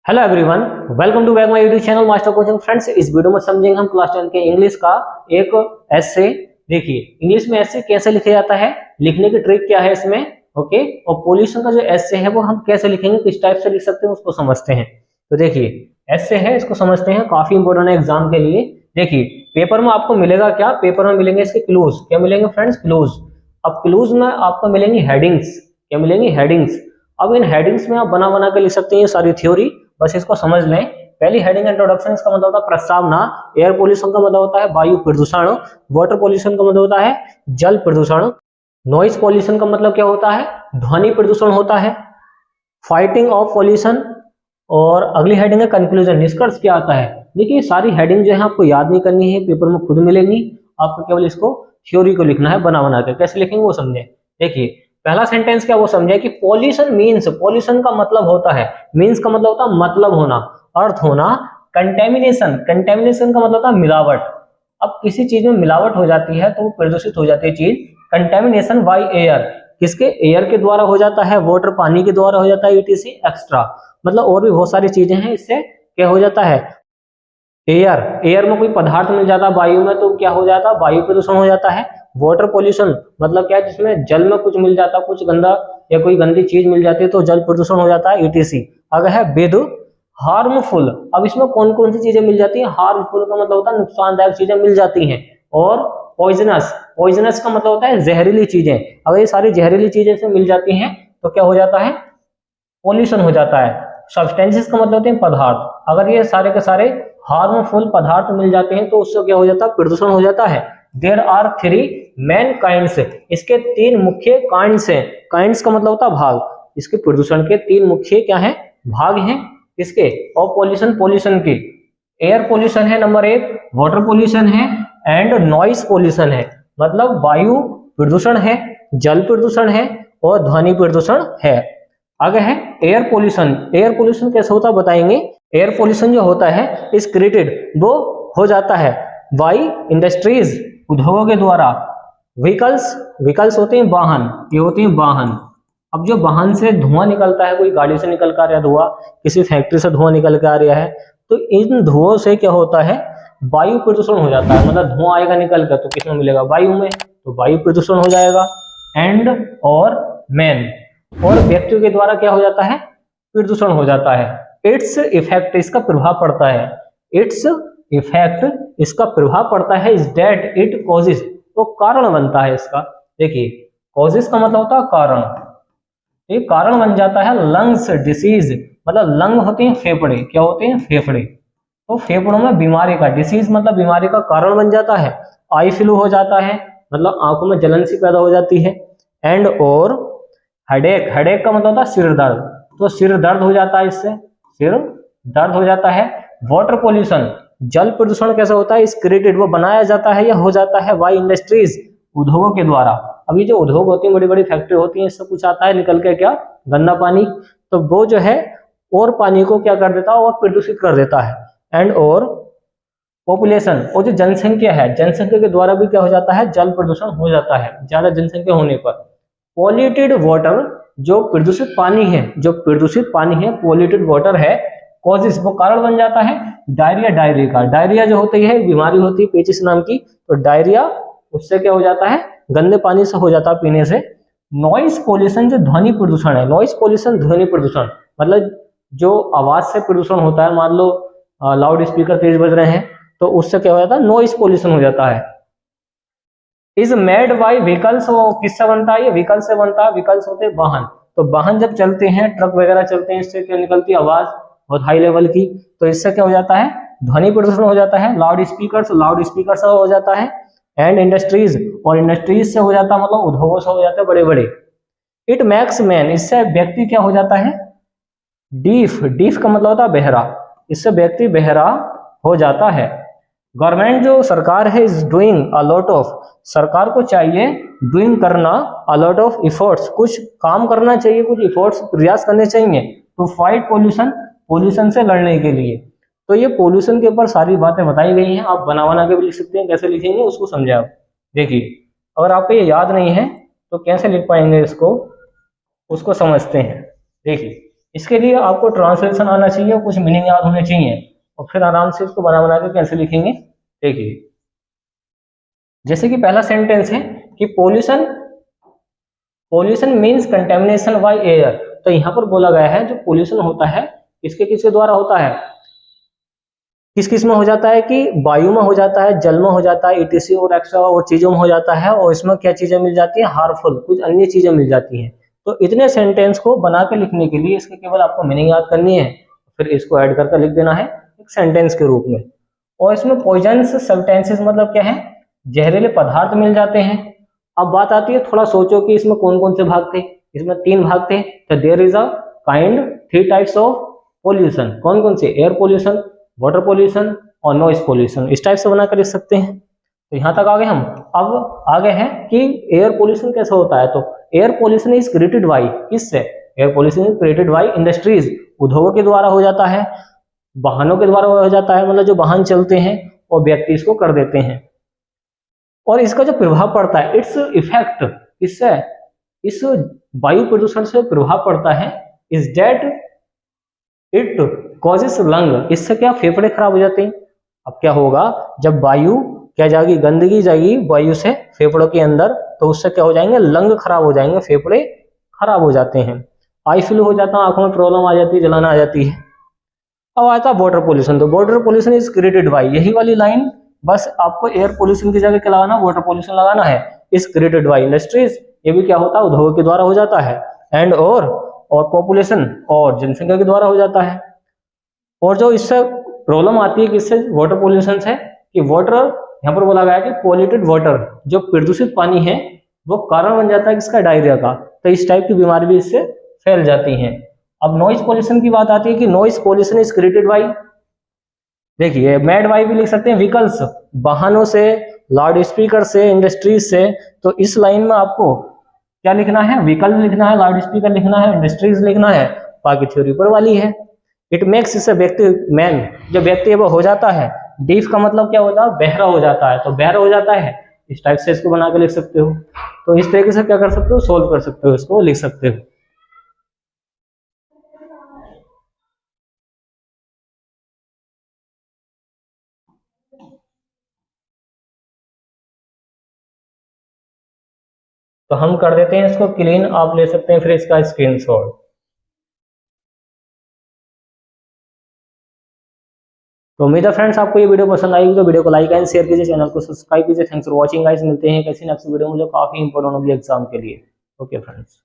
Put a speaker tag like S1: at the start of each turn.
S1: Hello everyone, welcome to back my YouTube channel master coaching. Friends, इस video में समझेंगे हम क्लास 10 के इंग्लिश का एक एसे। देखिए इंग्लिश में एसे कैसे लिखा जाता है, लिखने की ट्रिक क्या है इसमें, ओके। और पोल्यूशन का जो एसे है वो हम कैसे लिखेंगे, किस टाइप से लिख सकते हैं उसको समझते हैं। तो देखिए एसे है, इसको समझते हैं, काफी इंपॉर्टेंट है एग्जाम के लिए। देखिए पेपर में आपको मिलेगा क्या, पेपर में मिलेंगे इसके क्लूज। क्या मिलेंगे फ्रेंड्स? क्लूज। अब क्लूज में आपको मिलेंगी हेडिंग्स। क्या मिलेंगी? हेडिंग्स। अब इन हेडिंग्स में आप बना बना के लिख सकते हैं ये सारी थ्योरी, बस इसको समझ लें। पहली हेडिंग इंट्रोडक्शन, इसका मतलब होता है प्रस्तावना। एयर पोल्यूशन का मतलब होता है वायु प्रदूषण। वाटर पोल्यूशन का मतलब होता है जल प्रदूषण। नॉइज पोल्यूशन का मतलब क्या होता है? ध्वनि प्रदूषण होता है। Fighting of pollution. और अगली हेडिंग है कंक्लूजन, निष्कर्ष क्या आता है। देखिए सारी हेडिंग जो है आपको याद नहीं करनी है, पेपर में खुद मिलेंगी, आपको केवल इसको थ्योरी को लिखना है बना बना के। कैसे लिखेंगे वो समझे। देखिए पहला सेंटेंस क्या वो समझे कि पॉल्यूशन मीन्स, पॉल्यूशन का मतलब होता है, मीन्स का मतलब होता है मतलब होना, अर्थ होना। कंटेमिनेशन, कंटेमिनेशन का मतलब होता है मिलावट। अब किसी चीज में मिलावट हो जाती है तो वो प्रदूषित हो जाती है चीज। कंटेमिनेशन बाय एयर, किसके? एयर के द्वारा हो जाता है, वाटर पानी के द्वारा हो जाता है, ईटीसी एक्स्ट्रा। मतलब और भी बहुत सारी चीजें हैं, इससे क्या हो जाता है। एयर, एयर में कोई पदार्थ मिल जाता है वायु में तो क्या हो जाता है, वायु प्रदूषण हो जाता है। वाटर पोल्यूशन मतलब क्या है, जिसमें जल में कुछ मिल जाता है, कुछ गंदा या कोई गंदी चीज मिल जाती है तो जल प्रदूषण हो जाता है, ईटीसी। अगर है विद हार्मफुल, अब इसमें कौन कौन सी चीजें मिल जाती है? हार्मफुल का मतलब होता है नुकसानदायक चीजें मिल जाती हैं। और पॉइजनस, पॉइजनस का मतलब होता है जहरीली चीजें। अगर ये सारी जहरीली चीजें से मिल जाती हैं तो क्या हो जाता है? पॉल्यूशन हो जाता है। सब्सटेंसेस का मतलब होते हैं पदार्थ। अगर ये सारे के सारे हार्मफुल पदार्थ मिल जाते हैं तो उससे क्या हो जाता है? प्रदूषण हो जाता है। There are three main kinds, इसके तीन मुख्य काइंड्स हैं। काइंड्स का मतलब होता है भाग। इसके प्रदूषण के तीन मुख्य क्या है? भाग हैं। किसके? और पॉल्यूशन, पॉल्यूशन के। एयर पॉल्यूशन है नंबर एक, वाटर पॉल्यूशन है, एंड नॉइस पॉल्यूशन है। मतलब वायु प्रदूषण है, जल प्रदूषण है और ध्वनि प्रदूषण है। आगे है एयर पोल्यूशन। एयर पोल्यूशन कैसे होता है बताएंगे। एयर पोल्यूशन जो होता है इस क्रिएटेड, वो हो जाता है बाई इंडस्ट्रीज, उद्योगों के द्वारा। व्हीकल्स, व्हीकल्स होते हैं वाहन, ये होते हैं वाहन। अब जो वाहन से धुआं निकलता है, कोई गाड़ी से निकल कर आ रहा धुआं, किसी फैक्ट्री से धुआं निकल कर आ रहा है, तो इन धुओं से क्या होता है? वायु प्रदूषण हो जाता है। मतलब धुआं आएगा निकल कर तो किसमें मिलेगा? वायु में, तो वायु प्रदूषण हो जाएगा। एंड और मैन, और व्यक्तियों के द्वारा क्या हो जाता है? प्रदूषण हो जाता है। इट्स इफेक्ट, इसका प्रभाव पड़ता है। इट्स इफेक्ट, इसका प्रभाव पड़ता है। इज डेट इट कॉजेज, तो कारण बनता है इसका। देखिए कॉजेज का मतलब होता है कारण, ये कारण बन जाता है। लंग्स डिसीज, मतलब लंग होते हैं फेफड़े, क्या होते हैं? फेफड़े। तो फेफड़ों में बीमारी का, डिसीज मतलब बीमारी का कारण बन जाता है। आई फ्लू हो जाता है, मतलब आंखों में जलन सी पैदा हो जाती है। एंड और हेडेक, हेडेक का मतलब होता है सिर दर्द, तो सिर दर्द हो जाता है, इससे सिर दर्द हो जाता है। वाटर पोल्यूशन, जल प्रदूषण कैसा होता है? इस क्रिएटेड, वो बनाया जाता है या हो जाता है बाई इंडस्ट्रीज, उद्योगों के द्वारा। अभी जो उद्योग होती है, बड़ी बड़ी फैक्ट्री होती है, इससे कुछ आता है निकल के क्या? गंदा पानी, तो वो जो है और पानी को क्या कर देता है? और प्रदूषित कर देता है। एंड और पॉपुलेशन, और जो जनसंख्या है, जनसंख्या के द्वारा भी क्या हो जाता है? जल प्रदूषण हो जाता है, ज्यादा जनसंख्या होने पर। पॉल्यूटेड वाटर, जो प्रदूषित पानी है, जो प्रदूषित पानी है, पॉल्यूटेड वाटर है, कॉजेस, वो कारण बन जाता है डायरिया, डायरिया का। डायरिया जो होती है बीमारी होती है पेचिस नाम की, तो डायरिया उससे क्या हो जाता है? गंदे पानी से हो जाता है पीने से। नॉइस पोल्यूशन, जो ध्वनि प्रदूषण है, नॉइस पोल्यूशन ध्वनि प्रदूषण, मतलब जो आवाज से प्रदूषण होता है। मान लो लाउड स्पीकर तेज बज रहे हैं तो उससे क्या हो जाता है? नॉइस पोल्यूशन हो जाता है। इज मेड बाई व्हीकल्स, वो किससे बनता है? ये व्हीकल से बनता है। व्हीकल्स होते हैं वाहन, तो वाहन जब चलते हैं, ट्रक वगैरह चलते हैं, इससे क्या निकलती है? आवाज बहुत हाई लेवल की, तो इससे क्या हो जाता है? ध्वनि प्रदूषण हो जाता है। लाउड स्पीकर, लाउड स्पीकर से हो जाता है। एंड इंडस्ट्रीज, और इंडस्ट्रीज से हो जाता है, मतलब उद्योगों से हो जाते हैं बड़े बड़े। इट मैक्स मैन, इससे व्यक्ति क्या हो जाता है? डीफ, डीफ का मतलब होता है बहरा, इससे व्यक्ति बहरा हो जाता है। गवर्नमेंट, जो सरकार है, is doing a lot of, सरकार को चाहिए डूइंग करना, अ लॉट ऑफ इफर्ट्स, कुछ काम करना चाहिए, कुछ इफर्ट्स प्रयास करने चाहिए, टू फाइट पोल्यूशन, पोल्यूशन से लड़ने के लिए। तो ये पोल्यूशन के ऊपर सारी बातें बताई गई हैं, आप बना बना के भी लिख सकते हैं। कैसे लिखेंगे उसको समझे आप। देखिए अगर आपको ये याद नहीं है तो कैसे लिख पाएंगे इसको, उसको समझते हैं। देखिए इसके लिए आपको ट्रांसलेशन आना चाहिए और कुछ मीनिंग याद होने चाहिए, और फिर आराम से इसको बना बना के कैसे लिखेंगे देखिए। जैसे कि पहला सेंटेंस है कि pollution means contamination by air. तो यहाँ पर बोला गया है जो पोल्यूशन होता है किसके किसके द्वारा होता है, किस किस में हो जाता है कि वायु में हो जाता है, जल में हो जाता है, ईटीसी और एक्स्ट्रा और चीजों में हो जाता है, और इसमें क्या चीजें मिल जाती है, हार्मफुल कुछ अन्य चीजें मिल जाती हैं। तो इतने सेंटेंस को बना के लिखने के लिए इसके केवल आपको मीनिंग याद करनी है, फिर इसको ऐड करके लिख देना है एक सेंटेंस के रूप में। और इसमें पॉइजनस सब्सटेंसेस मतलब क्या है, जहरीले पदार्थ मिल जाते हैं। अब बात आती है, थोड़ा सोचो कि इसमें कौन कौन से भाग थे। इसमें 3 भाग थे। तो there is a kind 3 types of pollution. कौन कौन से, एयर पोल्यूशन, वाटर पोल्यूशन और नॉइज पोल्यूशन। इस टाइप से बनाकर लिख सकते हैं। तो यहाँ तक आ गए हम। अब आगे हैं कि एयर पोल्यूशन कैसे होता है। तो air pollution is created by, किससे, air pollution is created by industries, उद्योगों के द्वारा हो जाता है, वाहनों के द्वारा हो जाता है, मतलब जो वाहन चलते हैं और व्यक्ति इसको कर देते हैं। और इसका जो प्रभाव पड़ता है, इट्स इफेक्ट, इससे इस वायु प्रदूषण से प्रभाव पड़ता है, is that it causes lung, इससे क्या फेफड़े खराब हो जाते हैं। अब क्या होगा, जब वायु क्या जाएगी, गंदगी जाएगी वायु से फेफड़ों के अंदर, तो उससे क्या हो जाएंगे, लंग खराब हो जाएंगे, फेफड़े खराब हो जाते हैं, आई फ्लू हो जाता है, आंखों में प्रॉब्लम आ जाती है, जलन आ जाती है। अब आता है वाटर पोल्यूशन। तो water pollution is created bye, यही वाली लाइन बस आपको एयर पोल्यूशन की जगह क्या लगाना, वाटर पोल्यूशन लगाना है। इज क्रिएटेड बाय इंडस्ट्रीज, ये भी क्या होता है, उद्योग के द्वारा हो जाता है। एंड और पॉपुलेशन, और जनसंख्या के द्वारा हो जाता है। और जो इससे प्रॉब्लम आती है किससे, वाटर पोल्यूशन से, कि वाटर यहाँ पर बोला गया है कि पॉल्यूटेड वाटर, जो प्रदूषित पानी है वो कारण बन जाता है किसका, डायरिया का। तो इस टाइप की बीमारी भी इससे फैल जाती हैं। अब नॉइज पोल्यूशन की बात आती है कि noise pollution is created bye, देखिए मेड बाय भी लिख सकते हैं, व्हीकल्स, वाहनों से, लाउड स्पीकर से, इंडस्ट्रीज से। तो इस लाइन में आपको क्या लिखना है, व्हीकल लिखना है, लाउड स्पीकर लिखना है, इंडस्ट्रीज लिखना है, बाकी थ्योरी ऊपर वाली है। इट मेक्स, इससे व्यक्ति, मैन जो व्यक्ति है वो हो जाता है, डीफ का मतलब क्या होता है, बहरा हो जाता है, तो बहरा हो जाता है। इस टाइप से इसको बना के लिख सकते हो। तो इस तरीके से क्या कर सकते हो, सोल्व कर सकते हो, इसको लिख सकते हो। तो हम कर देते हैं इसको क्लीन, आप ले सकते हैं फिर इसका स्क्रीनशॉट। तो उम्मीद है फ्रेंड्स आपको ये वीडियो पसंद आएगी। तो वीडियो को लाइक एंड शेयर कीजिए, चैनल को सब्सक्राइब कीजिए। थैंक्स फॉर वॉचिंग गाइस, मिलते हैं किसी नेक्स्ट वीडियो में जो काफी इंपॉर्टेंट होगी एग्जाम के लिए। Okay friends.